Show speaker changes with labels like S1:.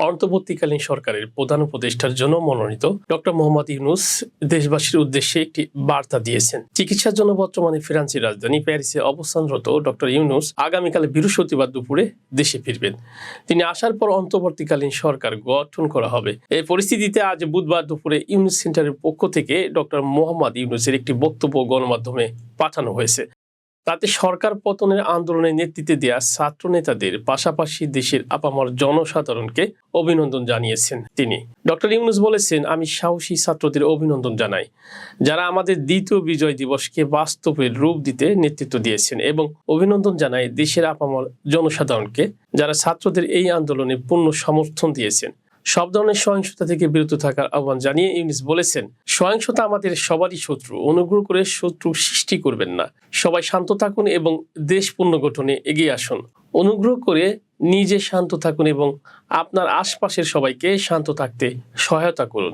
S1: অন্তর্বর্তীকালীন সরকারের প্রধান উপদেষ্টার জন্য মনোনীত ডক্টর মোহাম্মদ ইউনূস দেশবাসীর উদ্দেশ্যে একটি বার্তা দিয়েছেন। চিকিৎসার জন্য বর্তমানে ফ্রান্সের রাজধানী প্যারিসে অবস্থানরত ডক্টর ইউনূস আগামীকাল বৃহস্পতিবার দুপুরে দেশে ফিরবেন। তিনি আসার পর অন্তর্বর্তীকালীন সরকার গঠন করা হবে। এই পরিস্থিতিতে আজ বুধবার দুপুরে ইউনূস সেন্টারের পক্ষ থেকে ডক্টর মোহাম্মদ ইউনূসের একটি বক্তব্য গণমাধ্যমে পাঠানো হয়েছে। তাতে সরকার পতনের আন্দোলনে নেতৃত্ব দেওয়া ছাত্র নেতাদের পাশাপাশি দেশের আপামর জনসাধারণকে অভিনন্দন জানিয়েছেন তিনি। ডক্টর ইউনূস বলেছেন, আমি সাহসী ছাত্রদের অভিনন্দন জানাই, যারা আমাদের দ্বিতীয় বিজয় দিবসকে বাস্তবে রূপ দিতে নেতৃত্ব দিয়েছেন, এবং অভিনন্দন জানাই দেশের আপামর জনসাধারণকে, যারা ছাত্রদের এই আন্দোলনে পূর্ণ সমর্থন দিয়েছেন। সব ধরনের সহিংসতা থেকে বিরত থাকার আহ্বান জানিয়ে ইউনূস বলেছেন, সহিংসতা আমাদের সবারই শত্রু। অনুগ্রহ করে শত্রু সৃষ্টি করবেন না। সবাই শান্ত থাকুন এবং দেশ পুনর্গঠনে এগিয়ে আসুন। অনুগ্রহ করে নিজে শান্ত থাকুন এবং আপনার আশপাশের সবাইকে শান্ত থাকতে সহায়তা করুন।